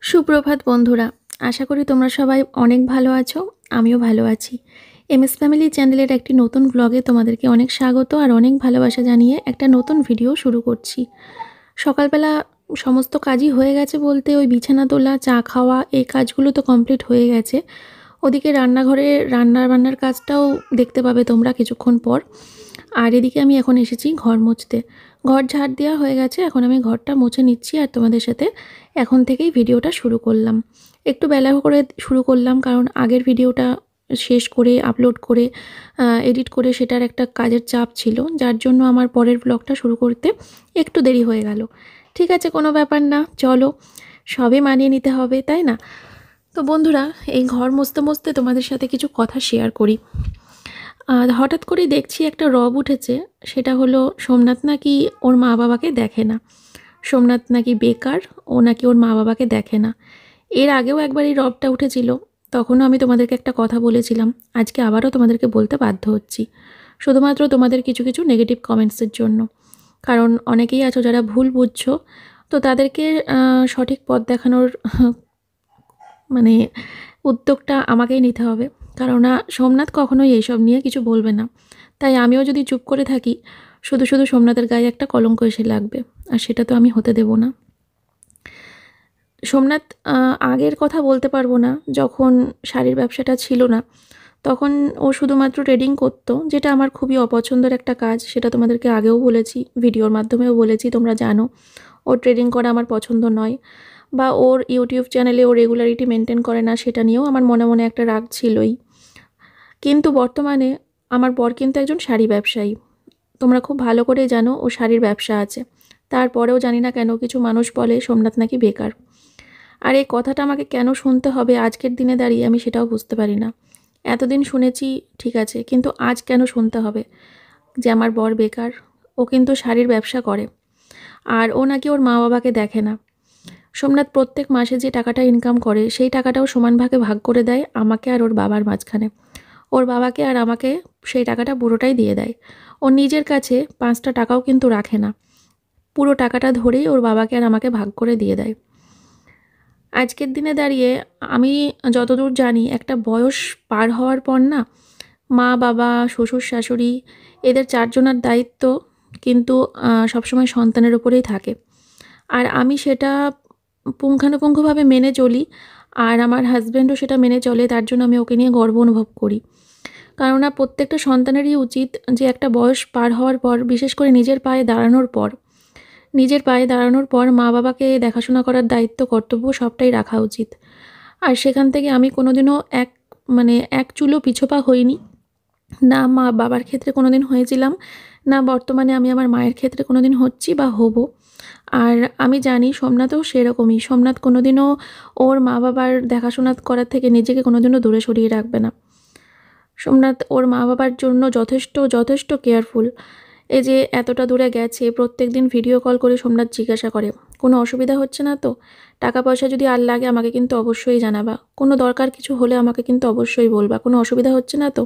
সুপ্রভাত বন্ধুরা, আশা করি তোমরা সবাই অনেক ভালো আছো। আমিও ভালো আছি। এমএস ফ্যামিলি চ্যানেলের একটি নতুন ব্লগে তোমাদেরকে অনেক স্বাগত আর অনেক ভালোবাসা জানিয়ে একটা নতুন ভিডিও শুরু করছি। সকালবেলা সমস্ত কাজই হয়ে গেছে বলতে ওই বিছানা তোলা, চা খাওয়া এই কাজগুলো তো কমপ্লিট হয়ে গেছে। ওদিকে রান্নাঘরে রান্নার কাজটাও দেখতে পাবে তোমরা কিছুক্ষণ পর। আর এদিকে আমি এখন এসেছি ঘর মুছতে। ঘর ঝাড় দেওয়া হয়ে গেছে, এখন আমি ঘরটা মুছে নিচ্ছি আর তোমাদের সাথে এখন থেকেই ভিডিওটা শুরু করলাম। একটু বেলা করে শুরু করলাম কারণ আগের ভিডিওটা শেষ করে আপলোড করে এডিট করে সেটার একটা কাজের চাপ ছিল, যার জন্য আমার পরের ব্লগটা শুরু করতে একটু দেরি হয়ে গেল। ঠিক আছে, কোনো ব্যাপার না, চলো সবই মানিয়ে নিতে হবে, তাই না? তো বন্ধুরা, এই ঘর মুছতে মুছতে তোমাদের সাথে কিছু কথা শেয়ার করি। হঠাৎ করেই দেখছি একটা রব উঠেছে, সেটা হলো সোমনাথ নাকি ওর মা বাবাকে দেখে না। সোমনাথ নাকি বেকার, ও নাকি ওর মা বাবাকে দেখে না। এর আগেও একবার এই রবটা উঠেছিল, তখনও আমি তোমাদেরকে একটা কথা বলেছিলাম। আজকে আবারও তোমাদেরকে বলতে বাধ্য হচ্ছি, শুধুমাত্র তোমাদের কিছু কিছু নেগেটিভ কমেন্টসের জন্য। কারণ অনেকেই আছো যারা ভুল বুঝছো, তো তাদেরকে সঠিক পথ দেখানোর মানে উদ্যোগটা আমাকেই নিতে হবে। কারণ সোমনাথ কখনোই এইসব নিয়ে কিছু বলবে না, তাই আমিও যদি চুপ করে থাকি শুধু শুধু সোমনাথের গায়ে একটা কলঙ্ক এসে লাগবে, আর সেটা তো আমি হতে দেব না। সোমনাথ আগের কথা বলতে পারবো না, যখন শাড়ির ব্যবসাটা ছিল না তখন ও শুধুমাত্র ট্রেডিং করতো, যেটা আমার খুবই অপছন্দের একটা কাজ। সেটা তোমাদেরকে আগেও বলেছি, ভিডিওর মাধ্যমেও বলেছি, তোমরা জানো ওর ট্রেডিং করা আমার পছন্দ নয়। বা ওর ইউটিউব চ্যানেলে ও রেগুলারিটি মেনটেন করে না, সেটা নিয়েও আমার মনে মনে একটা রাগ ছিলই। কিন্তু বর্তমানে আমার বর কিন্তু একজন শাড়ি ব্যবসায়ী, তোমরা খুব ভালো করে জানো ও শাড়ির ব্যবসা আছে। তারপরেও জানি না কেন কিছু মানুষ বলে সোমনাথ নাকি বেকার। আর এই কথাটা আমাকে কেন শুনতে হবে আজকের দিনে দাঁড়িয়ে, আমি সেটাও বুঝতে পারি না। এতদিন শুনেছি ঠিক আছে, কিন্তু আজ কেন শুনতে হবে যে আমার বর বেকার? ও কিন্তু শাড়ির ব্যবসা করে, আর ও নাকি ওর মা বাবাকে দেখে না। সোমনাথ প্রত্যেক মাসে যে টাকাটা ইনকাম করে সেই টাকাটাও সমান ভাগে ভাগ করে দেয় আমাকে আর ওর বাবার মাঝখানে। ওর বাবাকে আর আমাকে সেই টাকাটা পুরোটাই দিয়ে দেয়। ও নিজের কাছে 5টা টাকাও কিন্তু রাখে না, পুরো টাকাটা ধরেই ওর বাবাকে আর আমাকে ভাগ করে দিয়ে দেয়। আজকের দিনে দাঁড়িয়ে আমি যতদূর জানি একটা বয়স পার হওয়ার পর না, মা বাবা শ্বশুর শাশুড়ি এদের 4জনের দায়িত্ব কিন্তু সবসময় সন্তানের ওপরেই থাকে। আর আমি সেটা পুঙ্খানুপুঙ্খভাবে মেনে চলি, আর আমার হাজব্যান্ডও সেটা মেনে চলে, তার জন্য আমি ওকে নিয়ে গর্ব অনুভব করি। কারণ প্রত্যেকটা সন্তানেরই উচিত যে একটা বয়স পার হওয়ার পর, বিশেষ করে নিজের পায়ে দাঁড়ানোর পর মা বাবাকে দেখাশোনা করার দায়িত্ব কর্তব্য সবটাই রাখা উচিত। আর সেখান থেকে আমি কোনোদিনও এক চুলও পিছপা হইনি, না মা বাবার ক্ষেত্রে কোনোদিন হয়েছিলাম, না বর্তমানে আমি আমার মায়ের ক্ষেত্রে কোনোদিন হচ্ছি বা হব। আর আমি জানি সোমনাথও সেরকমই। সোমনাথ কোনোদিনও ওর মা বাবার দেখাশোনা করার থেকে নিজেকে কোনোদিনও দূরে সরিয়ে রাখবে না। সোমনাথ ওর মা বাবার জন্য যথেষ্ট কেয়ারফুল। এই যে এতটা দূরে গেছে, প্রত্যেক দিন ভিডিও কল করে সোমনাথ জিজ্ঞাসা করে কোনো অসুবিধা হচ্ছে না তো, টাকা পয়সা যদি আর লাগে আমাকে কিন্তু অবশ্যই জানাবা, কোনো দরকার কিছু হলে আমাকে কিন্তু অবশ্যই বলবা, কোনো অসুবিধা হচ্ছে না তো,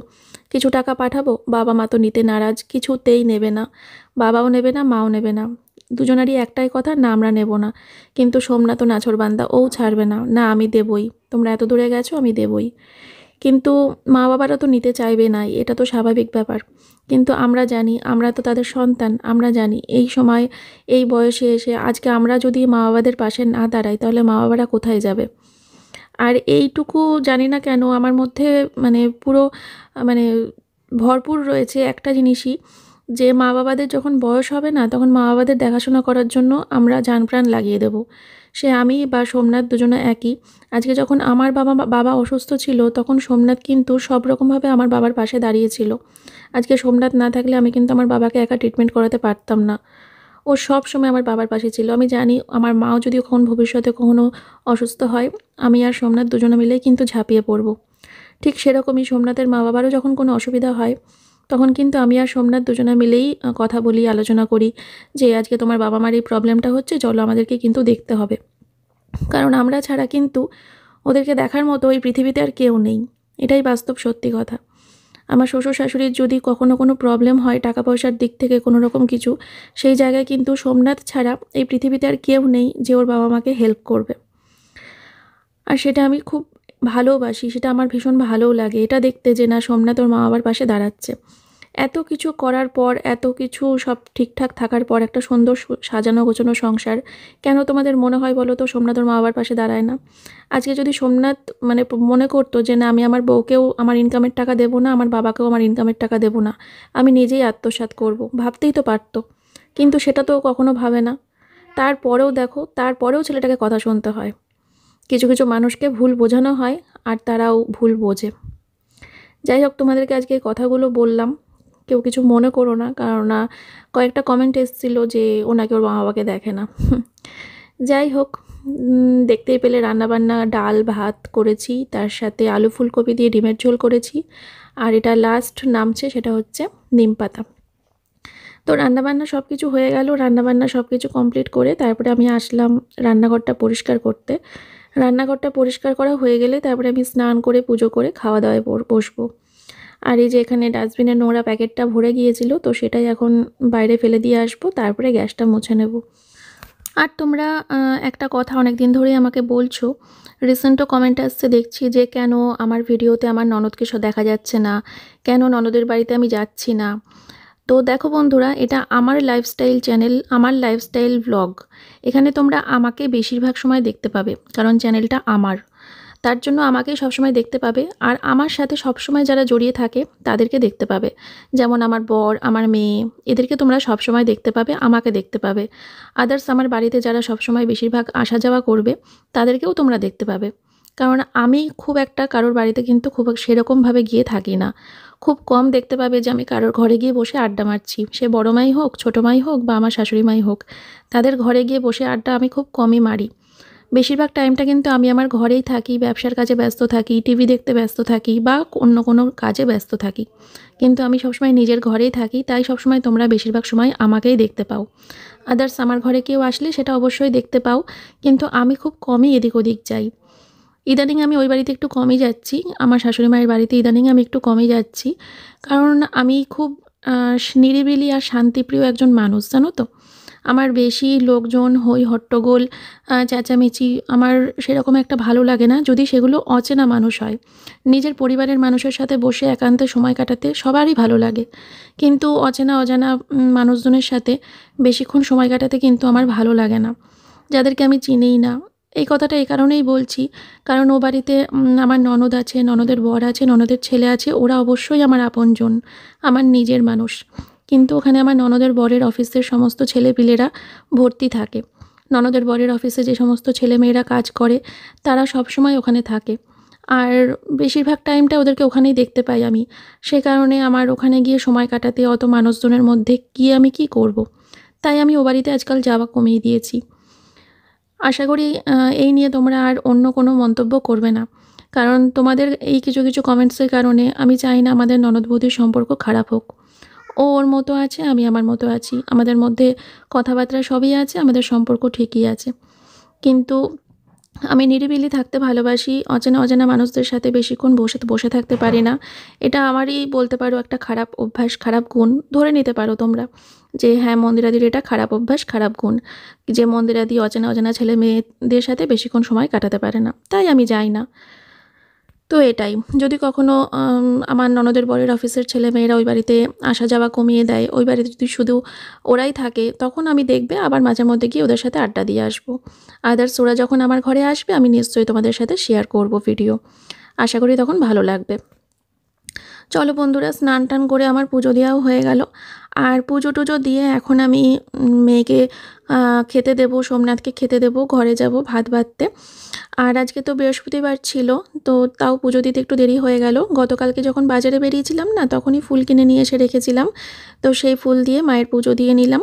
কিছু টাকা পাঠাবো। বাবা মা তো নিতে নারাজ, কিছুতেই নেবে না, বাবাও নেবে না মাও নেবে না, দুজনারই একটাই কথা, না আমরা নেব না। কিন্তু সোমনাথ তো নাছোড়বান্দা, ও ছাড়বে না, না আমি দেবই, তোমরা এত দূরে গেছো আমি দেবই। কিন্তু মা বাবারা তো নিতে চাইবে না, এটা তো স্বাভাবিক ব্যাপার। কিন্তু আমরা জানি, আমরা তো তাদের সন্তান, আমরা জানি এই সময় এই বয়সে এসে আজকে আমরা যদি মা বাবাদের পাশে না দাঁড়াই তাহলে মা বাবারা কোথায় যাবে? আর এইটুকু জানি না কেন আমার মধ্যে পুরো মানে ভরপুর রয়েছে একটা জিনিসই, যে মা বাবাদের যখন বয়স হবে না তখন মা বাবাদের দেখাশোনা করার জন্য আমরা জান প্রাণ লাগিয়ে দেব। সে আমি বা সোমনাথ দুজনে একই। আজকে যখন আমার বাবা অসুস্থ ছিল তখন সোমনাথ কিন্তু সব রকমভাবে আমার বাবার পাশে দাঁড়িয়েছিল। আজকে সোমনাথ না থাকলে আমি কিন্তু আমার বাবাকে একা ট্রিটমেন্ট করাতে পারতাম না। ও সব সময় আমার বাবার পাশে ছিল। আমি জানি আমার মাও যদি ভবিষ্যতে কখনো অসুস্থ হয়, আমি আর সোমনাথ দুজনে মিলেই কিন্তু ঝাঁপিয়ে পড়ব। ঠিক সেরকমই সোমনাথের মা বাবারও যখন কোনো অসুবিধা হয় তখন কিন্তু আমি আর সোমনাথ দুজনে মিলেই কথা বলি, আলোচনা করি যে আজকে তোমার বাবা মার এই প্রবলেমটা হচ্ছে, চলো আমাদেরকে কিন্তু দেখতে হবে। কারণ আমরা ছাড়া কিন্তু ওদেরকে দেখার মতো এই পৃথিবীতে আর কেউ নেই, এটাই বাস্তব সত্যি কথা। আমার শ্বশুর শাশুড়ির যদি কখনো কোনো প্রবলেম হয় টাকা পয়সার দিক থেকে কোনো রকম কিছু, সেই জায়গায় কিন্তু সোমনাথ ছাড়া এই পৃথিবীতে আর কেউ নেই যে ওর বাবা মাকে হেল্প করবে। আর সেটা আমি খুব ভালোবাসি, সেটা আমার ভীষণ ভালোও লাগে এটা দেখতে যে না সোমনাথ ওর মা বাবার পাশে দাঁড়াচ্ছে। এত কিছু করার পর, এত কিছু সব ঠিকঠাক থাকার পর একটা সুন্দর সাজানো গোছানো সংসার কেন তোমাদের মনে হয় বলো তো সোমনাথ ওর মা বাবার পাশে দাঁড়ায় না? আজকে যদি সোমনাথ মানে মনে করতো যে না আমি আমার বউকেও আমার ইনকামের টাকা দেবো না, আমার বাবাকেও আমার ইনকামের টাকা দেবো না, আমি নিজেই আত্মসাৎ করব, ভাবতেই তো পারতো। কিন্তু সেটা তো কখনো ভাবে না। তারপরেও দেখো, তারপরেও ছেলেটাকে কথা শুনতে হয়। কিছু কিছু মানুষকে ভুল বোঝানো হয় আর তারাও ভুল বোঝে। যাই হোক, তোমাদেরকে আজকে এই কথাগুলো বললাম, কেউ কিছু মনে করো না, কারণ কয়েকটা কমেন্ট এসেছিলো যে ও নাকি ওর মা বাবাকে দেখে না। যাই হোক, দেখতেই পেলে রান্নাবান্না ডাল ভাত করেছি, তার সাথে আলু ফুলকপি দিয়ে ডিমের ঝোল করেছি, আর এটা লাস্ট নামছে সেটা হচ্ছে নিম পাতা। তো রান্নাবান্না সব কিছু হয়ে গেল, রান্নাবান্না সব কিছু কমপ্লিট করে তারপরে আমি আসলাম রান্নাঘরটা পরিষ্কার করতে। রান্নাঘরটা পরিষ্কার করা হয়ে গেলে তারপরে আমি স্নান করে পুজো করে খাওয়া দাওয়ায় বসবো। আর এই যে এখানে ডাস্টবিনের নোংরা প্যাকেটটা ভরে গিয়েছিল, তো সেটাই এখন বাইরে ফেলে দিয়ে আসবো, তারপরে গ্যাসটা মুছে নেব। আর তোমরা একটা কথা অনেক দিন ধরেই আমাকে বলছো, রিসেন্টও কমেন্ট আসছে দেখছি যে কেন আমার ভিডিওতে আমার ননদকে দেখা যাচ্ছে না, কেন ননদের বাড়িতে আমি যাচ্ছি না। তো দেখো বন্ধুরা, এটা আমার লাইফস্টাইল চ্যানেল, আমার লাইফস্টাইল ব্লগ। এখানে তোমরা আমাকে বেশিরভাগ সময় দেখতে পাবে, কারণ চ্যানেলটা আমার, তার জন্য আমাকেই সবসময় দেখতে পাবে। আর আমার সাথে সবসময় যারা জড়িয়ে থাকে তাদেরকে দেখতে পাবে, যেমন আমার বর, আমার মেয়ে, এদেরকে তোমরা সবসময় দেখতে পাবে, আমাকে দেখতে পাবে। আদার্স আমার বাড়িতে যারা সবসময় বেশিরভাগ আসা যাওয়া করবে তাদেরকেও তোমরা দেখতে পাবে। কারণ আমি খুব একটা কারোর বাড়িতে কিন্তু খুব সেরকমভাবে গিয়ে থাকি না। খুব কম দেখতে পাবে যে আমি কারোর ঘরে গিয়ে বসে আড্ডা মারছি, সে বড় মাই হোক, ছোটো মাই হোক বা আমার শাশুড়ি মাই হোক, তাদের ঘরে গিয়ে বসে আড্ডা আমি খুব কমই মারি। বেশিরভাগ টাইমটা কিন্তু আমি আমার ঘরেই থাকি, ব্যবসার কাজে ব্যস্ত থাকি, টিভি দেখতে ব্যস্ত থাকি বা অন্য কোনো কাজে ব্যস্ত থাকি। কিন্তু আমি সবসময় নিজের ঘরেই থাকি, তাই সবসময় তোমরা বেশিরভাগ সময় আমাকেই দেখতে পাও। আদার্স আমার ঘরে কেউ আসলে সেটা অবশ্যই দেখতে পাও, কিন্তু আমি খুব কমই এদিক ওদিক যাই। ইদানিং আমি ওই বাড়িতে একটু কমই যাচ্ছি, আমার শাশুড়ি মায়ের বাড়িতে ইদানিং আমি একটু কমই যাচ্ছি, কারণ আমি খুব নিরিবিলি আর শান্তিপ্রিয় একজন মানুষ, জানো তো। আমার বেশি লোকজন, হই হট্টগোল, চেঁচামেচি আমার সেরকম একটা ভালো লাগে না, যদি সেগুলো অচেনা মানুষ হয়। নিজের পরিবারের মানুষের সাথে বসে একান্তে সময় কাটাতে সবারই ভালো লাগে, কিন্তু অচেনা অজানা মানুষজনের সাথে বেশিক্ষণ সময় কাটাতে কিন্তু আমার ভালো লাগে না, যাদেরকে আমি চিনিই না। এই কথাটা এই কারণেই বলছি, কারণ ও বাড়িতে আমার ননদ আছে, ননদের বর আছে, ননদের ছেলে আছে, ওরা অবশ্যই আমার আপনজন, আমার নিজের মানুষ। কিন্তু ওখানে আমার ননদের বরের অফিসের সমস্ত ছেলেপিলেরা ভর্তি থাকে। ননদের বরের অফিসে যে সমস্ত ছেলেমেয়েরা কাজ করে তারা সবসময় ওখানে থাকে, আর বেশিরভাগ টাইমটা ওদেরকে ওখানেই দেখতে পাই আমি। সে কারণে আমার ওখানে গিয়ে সময় কাটাতে, অত মানুষজনের মধ্যে গিয়ে আমি কি করব। তাই আমি ও বাড়িতে আজকাল যাওয়া কমিয়ে দিয়েছি। আশা করি এই নিয়ে তোমরা আর অন্য কোনো মন্তব্য করবে না, কারণ তোমাদের এই কিছু কিছু কমেন্টসের কারণে আমি চাই না আমাদের ননদ বৌদির সম্পর্ক খারাপ হোক। ও ওর মতো আছে, আমি আমার মতো আছি, আমাদের মধ্যে কথাবার্তা সবই আছে, আমাদের সম্পর্ক ঠিকই আছে। কিন্তু আমি নিরিবিলি থাকতে ভালোবাসি, অচেনা অজানা মানুষদের সাথে বেশিক্ষণ বসে বসে থাকতে পারি না। এটা আমারই বলতে পারো একটা খারাপ অভ্যাস, খারাপ গুণ ধরে নিতে পারো তোমরা, যে হ্যাঁ মন্দিরাদির এটা খারাপ অভ্যাস, খারাপ গুণ, যে মন্দিরাদি অচেনা অজানা ছেলে মেয়েদের সাথে বেশিক্ষণ সময় কাটাতে পারে না, তাই আমি যাই না। তো এটাই, যদি কখনো আমার ননদের বরের অফিসের ছেলেমেয়েরা ওই বাড়িতে আসা যাওয়া কমিয়ে দেয়, ওই বাড়িতে যদি শুধু ওরাই থাকে, তখন আমি দেখবে আবার মাঝে মধ্যে গিয়ে ওদের সাথে আড্ডা দিয়ে আসবো। আদার্স ওরা যখন আমার ঘরে আসবে আমি নিশ্চয়ই তোমাদের সাথে শেয়ার করব ভিডিও, আশা করি তখন ভালো লাগবে। চলো বন্ধুরা, স্নান টান করে আমার পুজো দেওয়াও হয়ে গেল, আর পুজো টুজো দিয়ে এখন আমি মেয়েকে খেতে দেবো, সোমনাথকে খেতে দেবো, ঘরে যাব ভাত বাড়তে। আর আজকে তো বৃহস্পতিবার ছিল, তো তাও পুজো দিতে একটু দেরি হয়ে গেল। গতকালকে যখন বাজারে বেরিয়েছিলাম না, তখনই ফুল কিনে নিয়ে এসে রেখেছিলাম, তো সেই ফুল দিয়ে মায়ের পুজো দিয়ে নিলাম।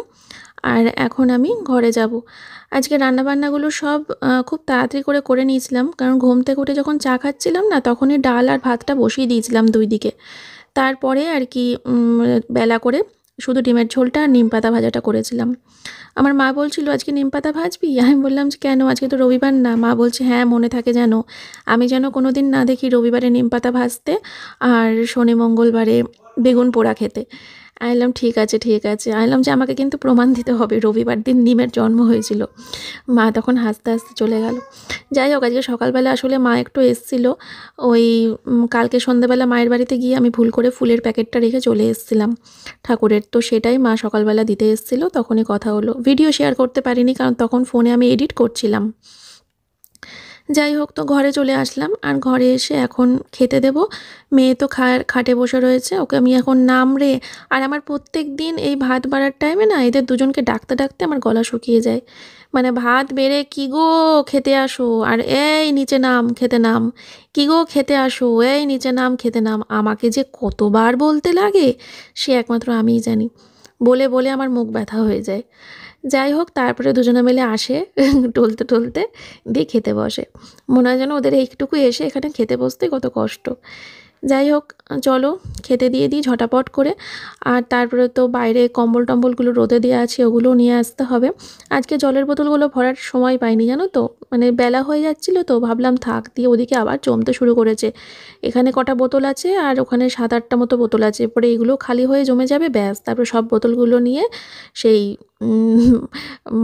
আর এখন আমি ঘরে যাব। আজকে রান্নাবান্নাগুলো সব খুব তাড়াতাড়ি করে নিয়েছিলাম, কারণ ঘুম থেকে উঠে যখন চা খাচ্ছিলাম না, তখনই ডাল আর ভাতটা বসিয়ে দিয়েছিলাম দুই দিকে। তারপরে আর কি বেলা করে শুধু ডিমের ঝোলটা আর নিম পাতা ভাজাটা করেছিলাম। আমার মা বলছিল আজকে নিম পাতা ভাজবি, আমি বললাম যে কেন, আজকে তো রবিবার না। মা বলছে হ্যাঁ মনে থাকে যেন, আমি যেন কোনো দিন না দেখি রবিবারে নিম পাতা ভাজতে আর শনি মঙ্গলবারে বেগুন পোড়া খেতে। আমি বললাম ঠিক আছে ঠিক আছে। আমি বললাম যে আমাকে কিন্তু প্রমাণ দিতে হবে রবিবার দিন নিমের জন্ম হয়েছিল। মা তখন হাসতে হাসতে চলে গেল। যাই হোক, আজকে সকালবেলা আসলে মা একটু এসেছিল। ওই কালকে সন্ধ্যেবেলা মায়ের বাড়িতে গিয়ে আমি ভুল করে ফুলের প্যাকেটটা রেখে চলে এসেছিলাম ঠাকুরের, তো সেটাই মা সকালবেলা দিতে এসেছিলো, তখনই কথা হলো। ভিডিও শেয়ার করতে পারিনি কারণ তখন ফোনে আমি এডিট করছিলাম। যাই হোক, তো ঘরে চলে আসলাম, আর ঘরে এসে এখন খেতে দেব। মেয়ে তো খাটে বসে রয়েছে, ওকে আমি এখন নামড়ে, আর আমার প্রত্যেক দিন এই ভাত বাড়ার টাইমে না এদের দুজনকে ডাকতে ডাকতে আমার গলা শুকিয়ে যায়। মানে ভাত বেড়ে কী গো খেতে আসো, আর এই নিচে নাম খেতে নাম, কী গো খেতে আসো, এই নিচে নাম খেতে নাম, আমাকে যে কতবার বলতে লাগে সে একমাত্র আমিই জানি। বলে বলে আমার মুখ ব্যথা হয়ে যায়। যাই হোক, তারপরে দুজনে মিলে আসে টলতে টলতে, দিয়ে খেতে বসে। মনে হয় যেন ওদের এইটুকু এসে এখানে খেতে বসতে কত কষ্ট। যাই হোক, চলো খেতে দিয়ে দিই ঝটাপট করে। আর তারপরে তো বাইরে কম্বল টম্বলগুলো রোদে দেওয়া আছে, ওগুলোও নিয়ে আসতে হবে। আজকে জলের বোতলগুলো ভরার সময় পাইনি জানো তো, মানে বেলা হয়ে যাচ্ছিল, তো ভাবলাম থাক, দিয়ে ওদিকে আবার জমতে শুরু করেছে। এখানে কটা বোতল আছে আর ওখানে 7-8টা মতো বোতল আছে, পরে এগুলো খালি হয়ে জমে যাবে, ব্যাস তারপরে সব বোতলগুলো নিয়ে সেই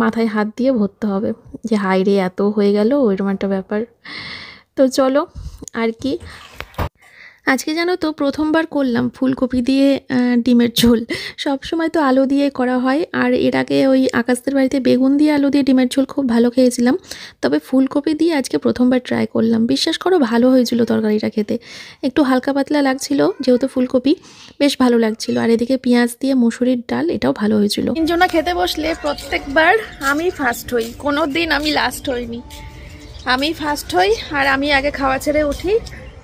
মাথায় হাত দিয়ে ভরতে হবে, যে হাই রে এত হয়ে গেল, ওইরকম একটা ব্যাপার। তো চলো, আর কি, আজকে জানো তো প্রথমবার করলাম ফুলকপি দিয়ে ডিমের ঝোল। সব সময় তো আলু দিয়ে করা হয়, আর এর আগে ওই আকাশদের বাড়িতে বেগুন দিয়ে আলু দিয়ে ডিমের ঝোল খুব ভালো খেয়েছিলাম। তবে ফুলকপি দিয়ে আজকে প্রথমবার ট্রাই করলাম, বিশ্বাস করো ভালো হয়েছিল তরকারিটা খেতে। একটু হালকা পাতলা লাগছিল যেহেতু ফুলকপি, বেশ ভালো লাগছিল। আর এদিকে পেঁয়াজ দিয়ে মুসুরির ডাল, এটাও ভালো হয়েছিল। তিনজনা খেতে বসলে প্রত্যেকবার আমি ফার্স্ট হই, কোনো দিন আমি লাস্ট হইনি। আমি ফার্স্ট হই, আর আমি আগে খাওয়া ছেড়ে উঠি,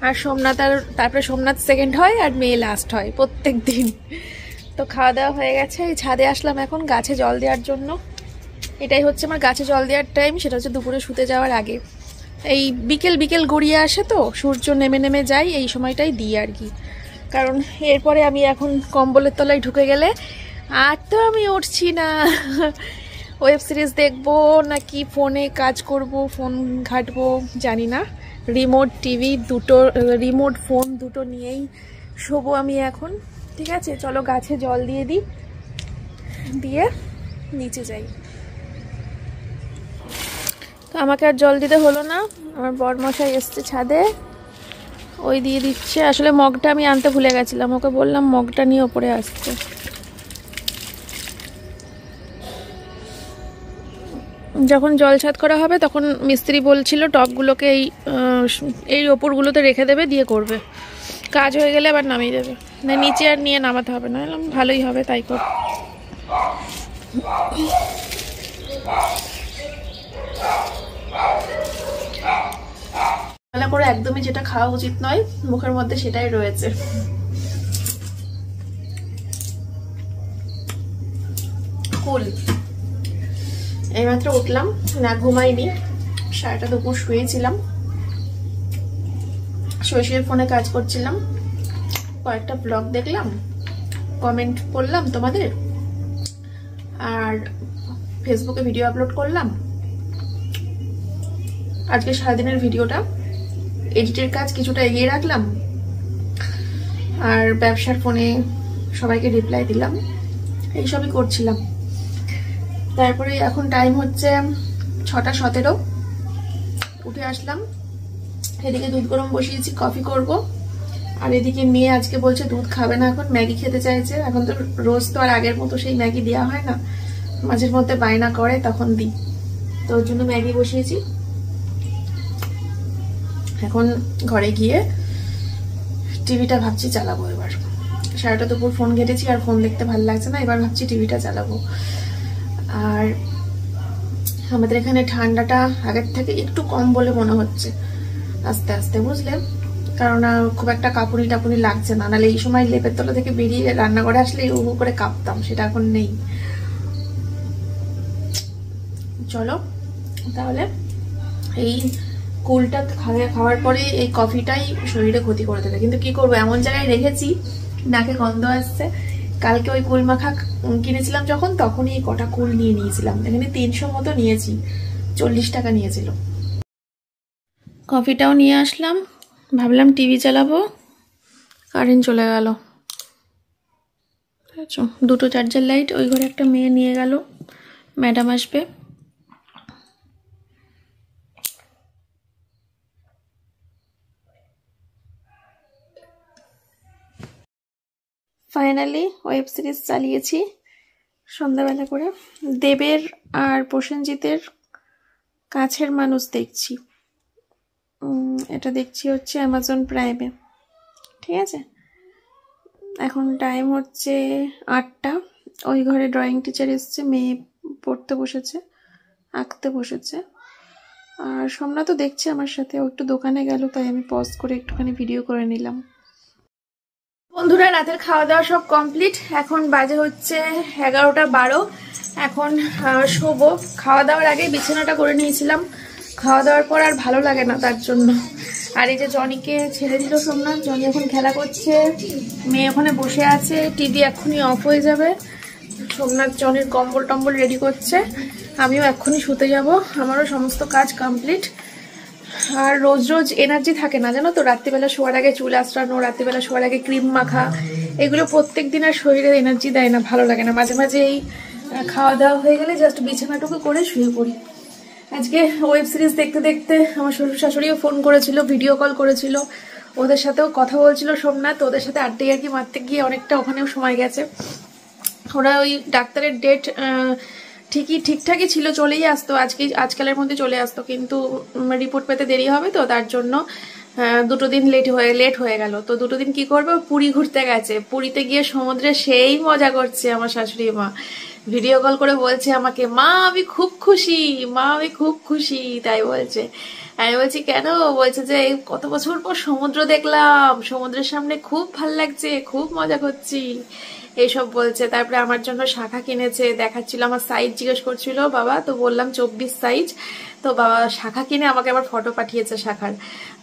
আর সোমনাথ, আর তারপরে সোমনাথ সেকেন্ড হয়, আর মেয়ে লাস্ট হয় প্রত্যেক দিন। তো খাওয়া দাওয়া হয়ে গেছে, এই ছাদে আসলাম এখন গাছে জল দেওয়ার জন্য। এটাই হচ্ছে আমার গাছে জল দেওয়ার টাইম, সেটা হচ্ছে দুপুরে শুতে যাওয়ার আগে। এই বিকেল বিকেল গড়িয়ে আসে তো, সূর্য নেমে নেমে যায়, এই সময়টাই দিই আর কি। কারণ এরপরে আমি এখন কম্বলের তলায় ঢুকে গেলে আর তো আমি উঠছি না। ওয়েব সিরিজ দেখবো নাকি ফোনে কাজ করব, ফোন ঘাঁটবো জানি না। রিমোট টিভি দুটো, রিমোট ফোন দুটো নিয়েই শোবো আমি এখন। ঠিক আছে, চলো গাছে জল দিয়ে দিই, দিয়ে নিচে যাই। তো আমাকে আর জল দিতে হলো না, আমার বরমশাই এসছে ছাদে, ওই দিয়ে দিচ্ছে। আসলে মগটা আমি আনতে ভুলে গেছিলাম, ওকে বললাম মগটা নিয়ে ওপরে আসছে। যখন জল ছাদ করা হবে তখন মিস্ত্রি বলছিল টবগুলোকে এই ওপরগুলোতে রেখে দেবে, দিয়ে করবে। কাজ হয়ে গেলে আবার নামিয়ে দেবে, না নিচে আর নিয়ে নামাতে হবে না। এলাম ভালোই হবে, তাই কর। বেলা করে একদমই যেটা খাওয়া উচিত নয় মুখের মধ্যে, সেটাই রয়েছে। কুল এইমাত্র উঠলাম, না ঘুমাইনি, 7টা দুপুর শুয়েছিলাম, শুয়ে ফোনে কাজ করছিলাম, কয়েকটা ব্লগ দেখলাম, কমেন্ট পড়লাম তোমাদের, আর ফেসবুকে ভিডিও আপলোড করলাম। আজকে সারাদিনের ভিডিওটা এডিটের কাজ কিছুটা এগিয়ে রাখলাম, আর ব্যবসার ফোনে সবাইকে রিপ্লাই দিলাম, এইসবই করছিলাম। তারপরে এখন টাইম হচ্ছে 6টা 17, উঠে আসলাম, এদিকে দুধ গরম বসিয়েছি, কফি করব। আর এদিকে মেয়ে আজকে বলছে দুধ খাবে না, এখন ম্যাগি খেতে চাইছে। এখন তো রোজ তো আর আগের মতো সেই ম্যাগি দেওয়া হয় না, মাঝের মধ্যে বায়না করে তখন দিই, তো ওর জন্য ম্যাগি বসিয়েছি। এখন ঘরে গিয়ে টিভিটা ভাবছি চালাবো এবার। 7টা দুপুর ফোন ঘেটেছি, আর ফোন দেখতে ভালো লাগছে না, এবার ভাবছি টিভিটা চালাবো। আর আমাদের এখানে ঠান্ডাটা আগের থেকে একটু কম বলে মনে হচ্ছে আস্তে আস্তে, বুঝলে, কারণ খুব একটা কাঁপুনি টাপুনি লাগছে না। নাহলে এই সময় লেপের তলা থেকে বেরিয়ে রান্নাঘরে আসলে উহু করে কাঁপতাম, সেটা এখন নেই। চলো তাহলে, এই কুলটা খাওয়ার পরে এই কফিটাই শরীরে ক্ষতি করে দেবে, কিন্তু কি করবো, এমন জায়গায় রেখেছি নাকে গন্ধ আসছে। কালকে ওই কুল মাখা কিনেছিলাম যখন, তখনই কটা কুল নিয়ে নিয়েছিলাম, এখানে 300 মতো নিয়েছি, 40 টাকা নিয়েছিল। কফিটাও নিয়ে আসলাম, ভাবলাম টিভি চালাবো, কারেন্ট চলে গেল। আচ্ছা, দুটো চার্জার লাইট, ওই ঘরে একটা মেয়ে নিয়ে গেল, ম্যাডাম আসবে। ফাইনালি ওয়েব সিরিজ চালিয়েছি সন্ধ্যাবেলা করে। দেবের আর প্রসেনজিতের কাছের মানুষ দেখছি। এটা দেখছি হচ্ছে অ্যামাজন প্রাইমে, ঠিক আছে। এখন টাইম হচ্ছে 8টা। ওই ঘরে ড্রয়িং টিচার এসছে, মেয়ে পড়তে বসেছে, আঁকতে বসেছে। আর সোমনাথ তো দেখছে আমার সাথে, ও একটু দোকানে গেল, তাই আমি পজ করে একটুখানি ভিডিও করে নিলাম। বন্ধুরা, রাতের খাওয়া দাওয়া সব কমপ্লিট। এখন বাজে হচ্ছে 11টা 12। এখন শোবো। খাওয়া দাওয়ার আগে বিছানাটা করে নিয়েছিলাম, খাওয়া দাওয়ার পর আর ভালো লাগে না তার জন্য। আর এই যে জনিকে ছেড়ে দিল সোমনাথ, জনি এখন খেলা করছে, মেয়ে ওখানে বসে আছে, টিভি এক্ষুনি অফ হয়ে যাবে। সোমনাথ জনির কম্বল টম্বল রেডি করছে, আমিও এক্ষুনি শুতে যাব, আমারও সমস্ত কাজ কমপ্লিট। আর রোজ রোজ এনার্জি থাকে না জানো তো, রাত্রিবেলা শোয়ার আগে চুল আঁচড়ানো, রাত্রিবেলা শোয়ার আগে ক্রিম মাখা, এগুলো প্রত্যেক দিন আর শরীরে এনার্জি দেয় না, ভালো লাগে না। মাঝে মাঝে এই খাওয়া দাওয়া হয়ে গেলে জাস্ট বিছানাটুকু করে শুয়ে পড়ি। আজকে ওয়েব সিরিজ দেখতে দেখতে আমার শ্বশুর শাশুড়িও ফোন করেছিল, ভিডিও কল করেছিল, ওদের সাথেও কথা বলছিল সোমনাথ, ওদের সাথে আড্ডা আর কি মারতে গিয়ে অনেকটা ওখানেও সময় গেছে। ওরা ওই ডাক্তারের ডেট ঠিকঠাকই ছিল, চলেই আসতো আজকালের মধ্যে চলে আসতো, কিন্তু রিপোর্ট পেতে দেরি হবে তো তার জন্য 2 দিন লেট হয়ে গেল। তো 2 দিন কি করবে, পুরী ঘুরতে গেছে। পুরীতে গিয়ে সমুদ্রে সেই মজা করছে আমার শাশুড়ি মা, ভিডিও কল করে বলছে আমাকে, মা আমি খুব খুশি, মা আমি খুব খুশি, তাই বলছে। আমি বলছি কেন? বলছে যে এই কত বছর পর সমুদ্র দেখলাম, সমুদ্রের সামনে খুব ভাল লাগছে, খুব মজা করছি, এইসব বলছে। তারপরে আমার জন্য শাখা কিনেছে, দেখাচ্ছিল, আমার সাইজ জিজ্ঞেস করছিল বাবা, তো বললাম 24 সাইজ। তো বাবা শাখা কিনে আমাকে আবার ফটো পাঠিয়েছে শাখার।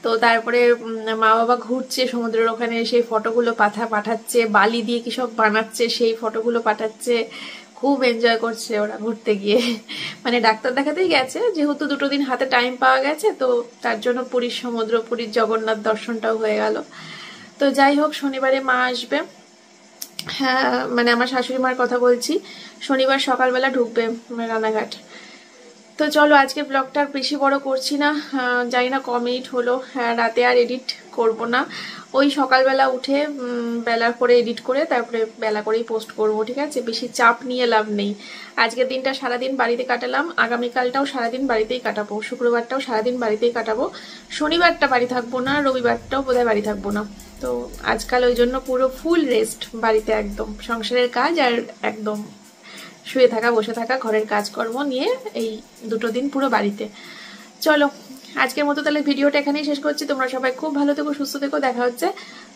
তো তারপরে মা বাবা ঘুরছে সমুদ্রের ওখানে, সেই ফটোগুলো পাঠাচ্ছে, বালি দিয়ে কি সব বানাচ্ছে, সেই ফটোগুলো পাঠাচ্ছে। খুব এনজয় করছে ওরা ঘুরতে গিয়ে। মানে ডাক্তার দেখাতেই গেছে, যেহেতু 2 দিন হাতে টাইম পাওয়া গেছে, তো তার জন্য পুরীর সমুদ্র, পুরীর জগন্নাথ দর্শনটাও হয়ে গেল। তো যাই হোক, শনিবারে মা আসবে। হ্যাঁ, মানে আমার শাশুড়ি মার কথা বলছি, শনিবার সকালবেলা ঢুকবে রানাঘাট। তো চলো, আজকে ব্লগটা বেশি বড় করছি না, জানি না ক মিনিট হলো। রাতে আর এডিট করব না, ওই সকালবেলা উঠে বেলা করে এডিট করে তারপরে বেলা করেই পোস্ট করব, ঠিক আছে। বেশি চাপ নিয়ে লাভ নেই। আজকের দিনটা সারাদিন বাড়িতে কাটালাম, আগামীকালটাও সারাদিন বাড়িতেই কাটাবো, শুক্রবারটাও সারাদিন বাড়িতেই কাটাবো, শনিবারটা বাড়ি থাকবো না, রবিবারটাও বোধহয় বাড়ি থাকবো না। তো আজকাল ওই জন্য পুরো ফুল রেস্ট বাড়িতে, একদম সংসারের কাজ আর একদম শুয়ে থাকা, বসে থাকা, ঘরের কাজকর্ম নিয়ে এই 2 দিন পুরো বাড়িতে। চলো, আজকের মতো তাহলে ভিডিওটা এখানেই শেষ করছি। তোমরা সবাই খুব ভালো থেকো, সুস্থ থেকো। দেখা হচ্ছে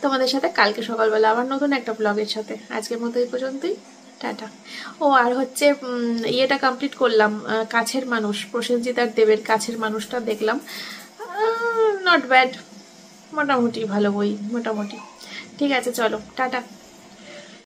তোমাদের সাথে কালকে সকালবেলা আবার নতুন একটা ব্লগের সাথে। আজকের মতো এই পর্যন্তই, টাটা। ও আর হচ্ছে ইয়েটা কমপ্লিট করলাম, কাছের মানুষ, প্রসেনজিৎ আর দেবের কাছের মানুষটা দেখলাম, নট ব্যাড, মোটামুটি ভালো বই, মোটামুটি ঠিক আছে। চলো, টাটা।